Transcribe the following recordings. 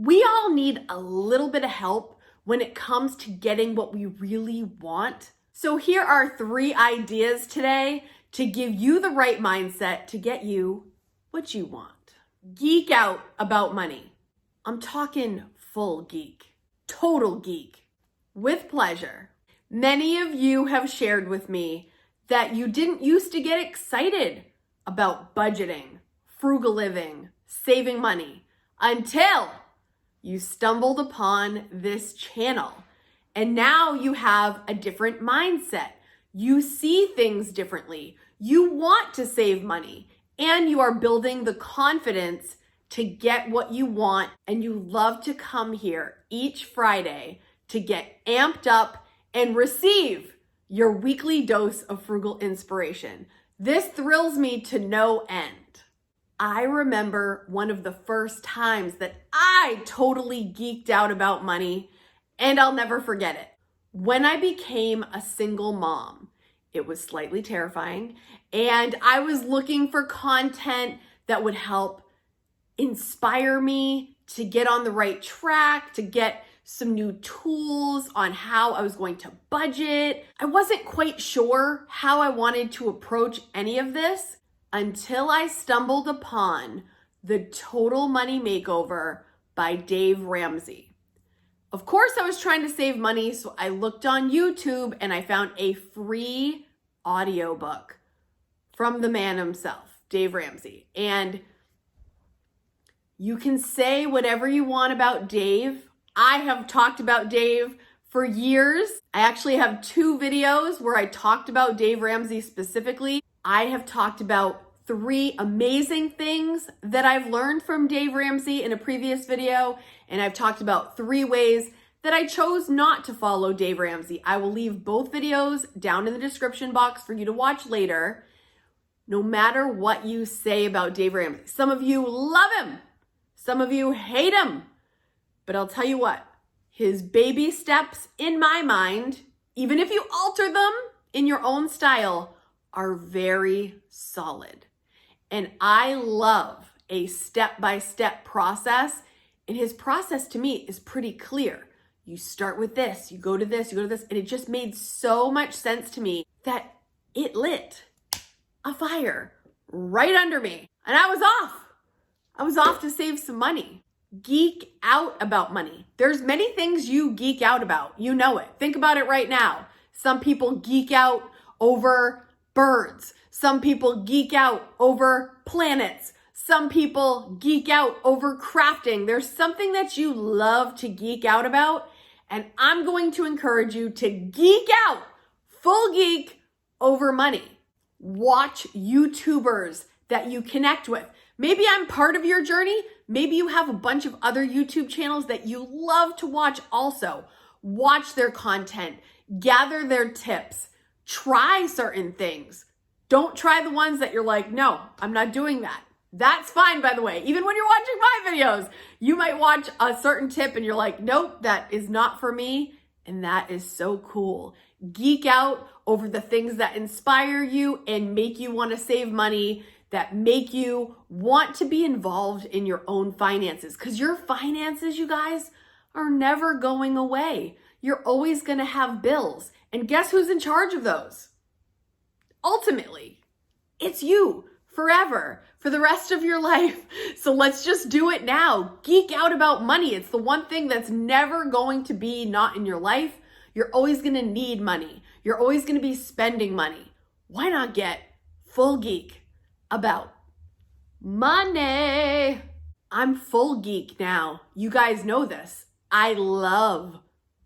We all need a little bit of help when it comes to getting what we really want. So here are 3 ideas today to give you the right mindset to get you what you want. Geek out about money. I'm talking full geek, total geek, with pleasure. Many of you have shared with me that you didn't used to get excited about budgeting, frugal living, saving money until you stumbled upon this channel. And now you have a different mindset. You see things differently. You want to save money and you are building the confidence to get what you want. And you love to come here each Friday to get amped up and receive your weekly dose of frugal inspiration. This thrills me to no end. I remember one of the first times that I totally geeked out about money, and I'll never forget it. When I became a single mom, it was slightly terrifying, and I was looking for content that would help inspire me to get on the right track, to get some new tools on how I was going to budget. I wasn't quite sure how I wanted to approach any of this until I stumbled upon the Total Money Makeover by Dave Ramsey. Of course, I was trying to save money, so I looked on YouTube and I found a free audiobook from the man himself, Dave Ramsey. And you can say whatever you want about Dave. I have talked about Dave for years. I actually have 2 videos where I talked about Dave Ramsey specifically. I have talked about 3 amazing things that I've learned from Dave Ramsey in a previous video, and I've talked about 3 ways that I chose not to follow Dave Ramsey. I will leave both videos down in the description box for you to watch later. No matter what you say about Dave Ramsey, some of you love him, some of you hate him, but I'll tell you what, his baby steps in my mind, even if you alter them in your own style, are very solid. And I love a step-by-step process. And his process to me is pretty clear. You start with this, you go to this, you go to this. And it just made so much sense to me that it lit a fire right under me. And I was off. I was off to save some money. Geek out about money. There's many things you geek out about. You know it. Think about it right now. Some people geek out over birds. Some people geek out over planets. Some people geek out over crafting. There's something that you love to geek out about, and I'm going to encourage you to geek out, full geek, over money. Watch YouTubers that you connect with. Maybe I'm part of your journey. Maybe you have a bunch of other YouTube channels that you love to watch also. Watch their content, gather their tips, try certain things. Don't try the ones that you're like, no, I'm not doing that. That's fine, by the way. Even when you're watching my videos, you might watch a certain tip and you're like, nope, that is not for me. And that is so cool. Geek out over the things that inspire you and make you want to save money, that make you want to be involved in your own finances. Because your finances, you guys, are never going away. You're always going to have bills. And guess who's in charge of those? Ultimately, it's you forever, for the rest of your life. So let's just do it now. Geek out about money. It's the one thing that's never going to be not in your life. You're always going to need money. You're always going to be spending money. Why not get full geek about money? I'm full geek now. You guys know this. I love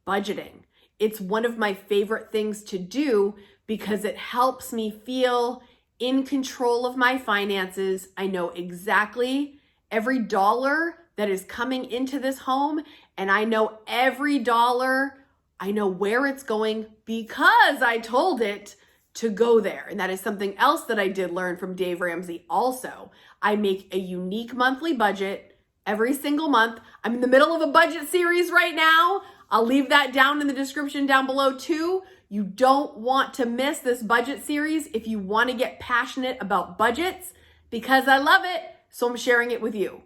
budgeting. It's one of my favorite things to do because it helps me feel in control of my finances. I know exactly every dollar that is coming into this home, and I know every dollar, I know where it's going because I told it to go there. And that is something else that I did learn from Dave Ramsey also. I make a unique monthly budget every single month. I'm in the middle of a budget series right now. I'll leave that down in the description down below too. You don't want to miss this budget series if you want to get passionate about budgets, because I love it, so I'm sharing it with you.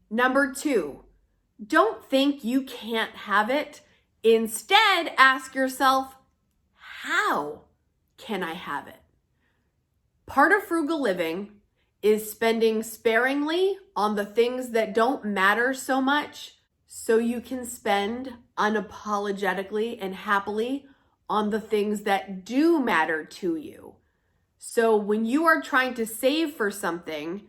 Number 2, Don't think you can't have it. Instead, ask yourself, how can I have it? Part of frugal living is spending sparingly on the things that don't matter so much so you can spend unapologetically and happily on the things that do matter to you. So when you are trying to save for something,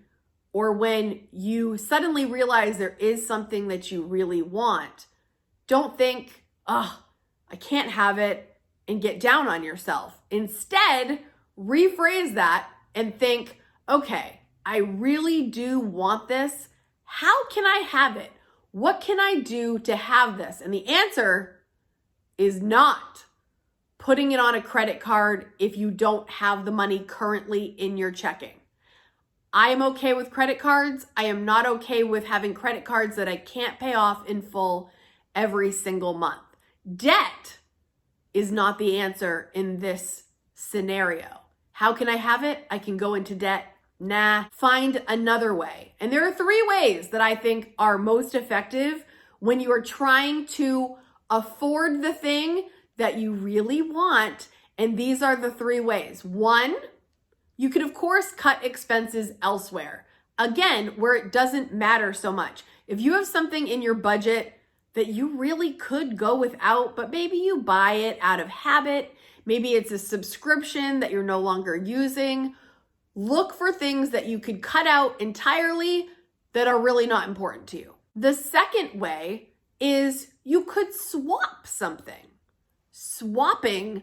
or when you suddenly realize there is something that you really want, don't think, oh, I can't have it, and get down on yourself. Instead, rephrase that and think, okay, I really do want this. How can I have it? What can I do to have this? And the answer is not putting it on a credit card if you don't have the money currently in your checking. I am okay with credit cards. I am not okay with having credit cards that I can't pay off in full every single month. Debt is not the answer in this scenario. How can I have it? I can go into debt. Nah, find another way. And there are 3 ways that I think are most effective when you are trying to afford the thing that you really want. And these are the 3 ways. 1, you could, of course, cut expenses elsewhere. Again, where it doesn't matter so much. If you have something in your budget that you really could go without, but maybe you buy it out of habit, maybe it's a subscription that you're no longer using, look for things that you could cut out entirely that are really not important to you. The second way is you could swap something. Swapping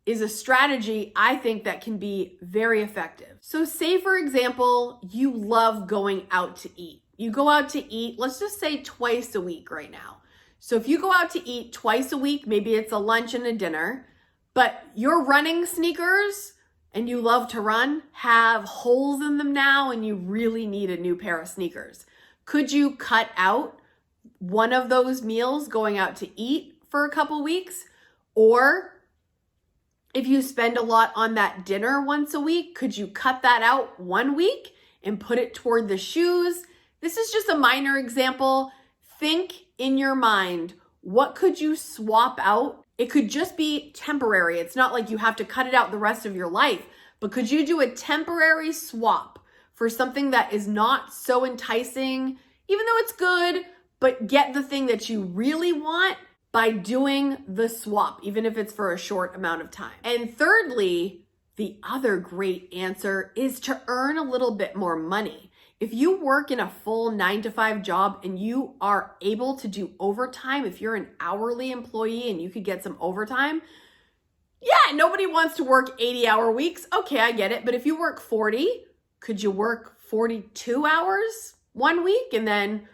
is a strategy I think that can be very effective. So say, for example, you love going out to eat. You go out to eat, let's just say twice a week right now. So if you go out to eat twice a week, maybe it's a lunch and a dinner, but your running sneakers, and you love to run, have holes in them now and you really need a new pair of sneakers. Could you cut out one of those meals going out to eat for a couple weeks? Or if you spend a lot on that dinner once a week, could you cut that out 1 week and put it toward the shoes? This is just a minor example. Think in your mind, what could you swap out? It could just be temporary. It's not like you have to cut it out the rest of your life, but could you do a temporary swap for something that is not so enticing, even though it's good, but get the thing that you really want by doing the swap, even if it's for a short amount of time. And thirdly, the other great answer is to earn a little bit more money. If you work in a full 9-to-5 job and you are able to do overtime, if you're an hourly employee and you could get some overtime, yeah, nobody wants to work 80-hour weeks. Okay, I get it. But if you work 40, could you work 42 hours 1 week and then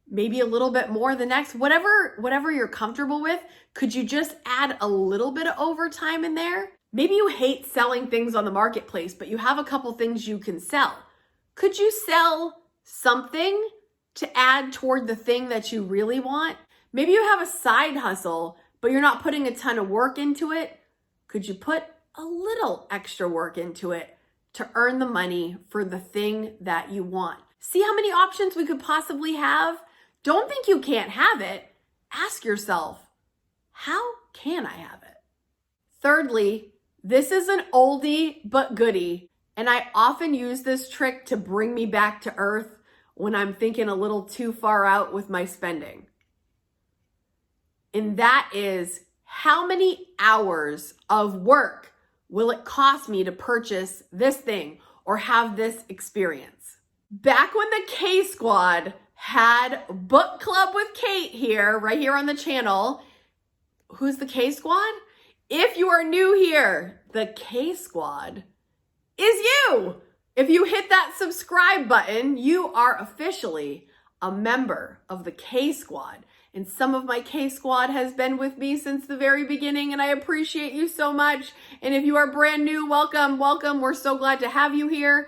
maybe a little bit more the next? Whatever you're comfortable with, could you just add a little bit of overtime in there? Maybe you hate selling things on the marketplace, but you have a couple things you can sell. Could you sell something to add toward the thing that you really want? Maybe you have a side hustle, but you're not putting a ton of work into it. Could you put a little extra work into it to earn the money for the thing that you want? See how many options we could possibly have? Don't think you can't have it. Ask yourself, how can I have it? Thirdly, this is an oldie but goodie, and I often use this trick to bring me back to earth when I'm thinking a little too far out with my spending. And that is, how many hours of work will it cost me to purchase this thing or have this experience? Back when the K-Squad had book club with Kate here, right here on the channel. Who's the K-Squad? If you are new here, the K-Squad is you. If you hit that subscribe button, you are officially a member of the K-Squad. And some of my K-Squad has been with me since the very beginning, and I appreciate you so much. And if you are brand new, welcome, welcome. We're so glad to have you here.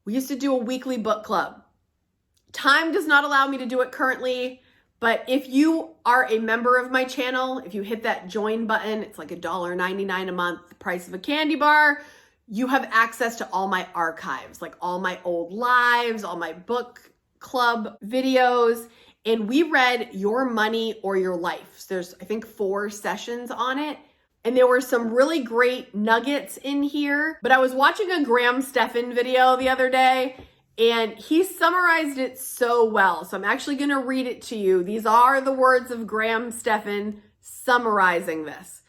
We used to do a weekly book club. Time does not allow me to do it currently, but if you are a member of my channel, if you hit that join button, it's like $1.99 a month, the price of a candy bar. You have access to all my archives, like all my old lives, all my book club videos. and we read Your Money or Your Life. So there's, I think, 4 sessions on it. And there were some really great nuggets in here. But I was watching a Graham Stephan video the other day, and he summarized it so well. So I'm actually going to read it to you. These are the words of Graham Stephan summarizing this.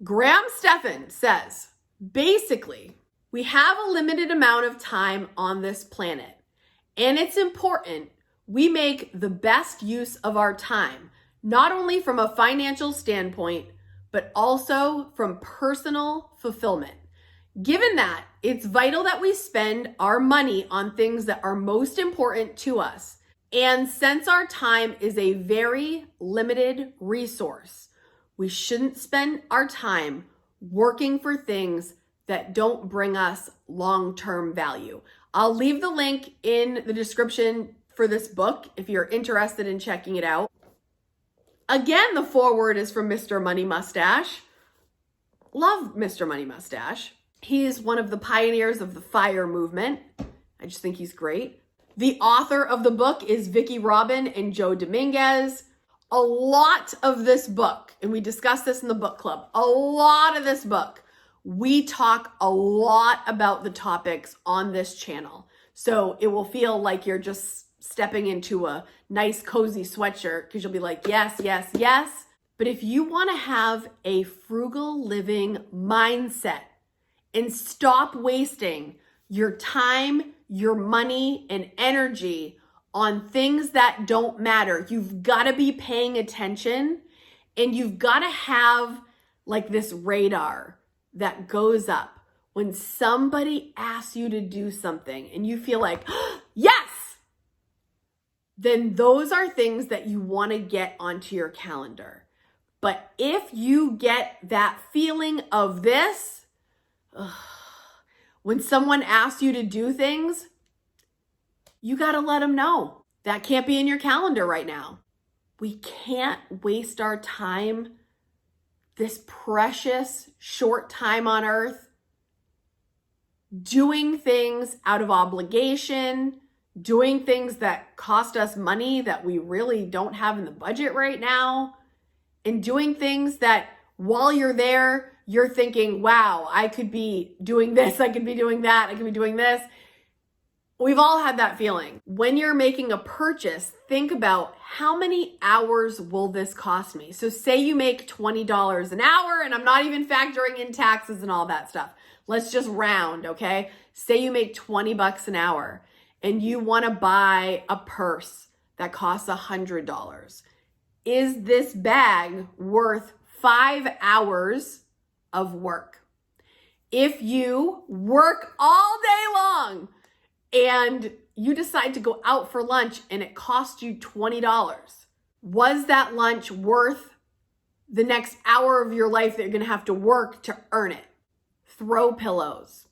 Graham Stephan says, basically, we have a limited amount of time on this planet, and it's important we make the best use of our time, not only from a financial standpoint, but also from personal fulfillment. Given that, it's vital that we spend our money on things that are most important to us. And since our time is a very limited resource, we shouldn't spend our time working for things that don't bring us long-term value. I'll leave the link in the description for this book if you're interested in checking it out. Again, the foreword is from Mr. Money Mustache. Love Mr. Money Mustache. He is one of the pioneers of the FIRE movement. I just think he's great. The author of the book is Vicki Robin and Joe Dominguez. A lot of this book, and we discussed this in the book club, a lot of this book, we talk a lot about the topics on this channel. So it will feel like you're just stepping into a nice cozy sweatshirt because you'll be like, yes, yes, yes. But if you want to have a frugal living mindset and stop wasting your time, your money, and energy on things that don't matter, you've got to be paying attention, and you've got to have like this radar that goes up when somebody asks you to do something and you feel like, yes, then those are things that you want to get onto your calendar. But if you get that feeling of this, when someone asks you to do things, you got to let them know. That can't be in your calendar right now. We can't waste our time, this precious short time on earth, doing things out of obligation, doing things that cost us money that we really don't have in the budget right now, and doing things that while you're there, you're thinking, wow, I could be doing this, I could be doing that, I could be doing this. We've all had that feeling. When you're making a purchase, think about how many hours will this cost me? So say you make $20 an hour, and I'm not even factoring in taxes and all that stuff. Let's just round, okay? Say you make 20 bucks an hour and you want to buy a purse that costs $100. Is this bag worth 5 hours of work? If you work all day long and you decide to go out for lunch and it costs you $20, was that lunch worth the next hour of your life that you're going to have to work to earn it? Throw pillows,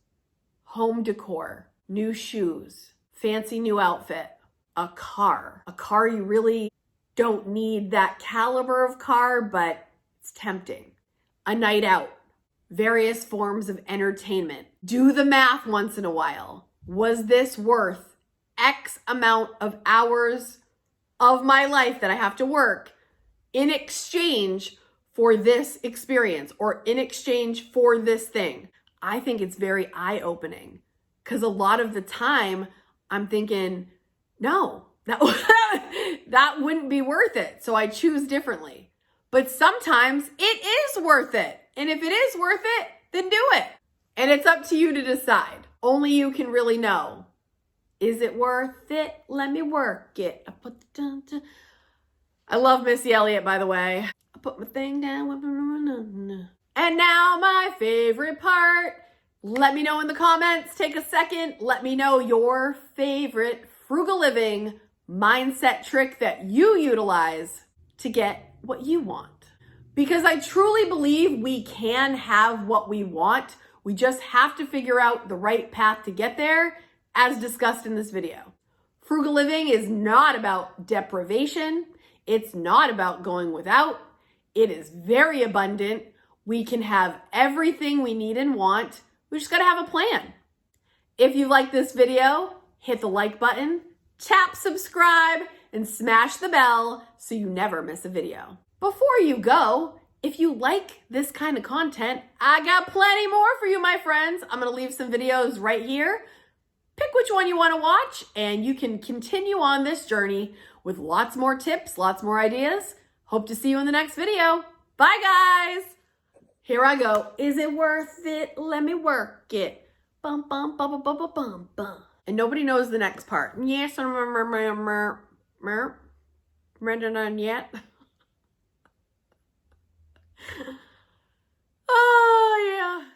home decor, new shoes, fancy new outfit, a car you really don't need that caliber of car, but it's tempting. A night out, various forms of entertainment. Do the math once in a while. Was this worth X amount of hours of my life that I have to work in exchange for this experience or in exchange for this thing? I think it's very eye-opening because a lot of the time I'm thinking, no, that wouldn't be worth it. So I choose differently. But sometimes it is worth it. And if it is worth it, then do it. And it's up to you to decide. Only you can really know. Is it worth it? Let me work it. I love Missy Elliott, by the way. I put my thing down. And now my favorite part. Let me know in the comments. Take a second. Let me know your favorite frugal living mindset trick that you utilize to get what you want. Because I truly believe we can have what we want. We just have to figure out the right path to get there, as discussed in this video. Frugal living is not about deprivation. It's not about going without. It is very abundant. We can have everything we need and want. We just gotta have a plan. If you like this video, hit the like button, tap subscribe, and smash the bell so you never miss a video. Before you go, if you like this kind of content, I got plenty more for you, my friends. I'm gonna leave some videos right here. Pick which one you wanna watch, and you can continue on this journey with lots more tips, lots more ideas. Hope to see you in the next video. Bye, guys. Here I go. Is it worth it? Let me work it. Bum, bum, bum, bum, bum, bum, bum. And nobody knows the next part. Yes, done yet. Oh, yeah.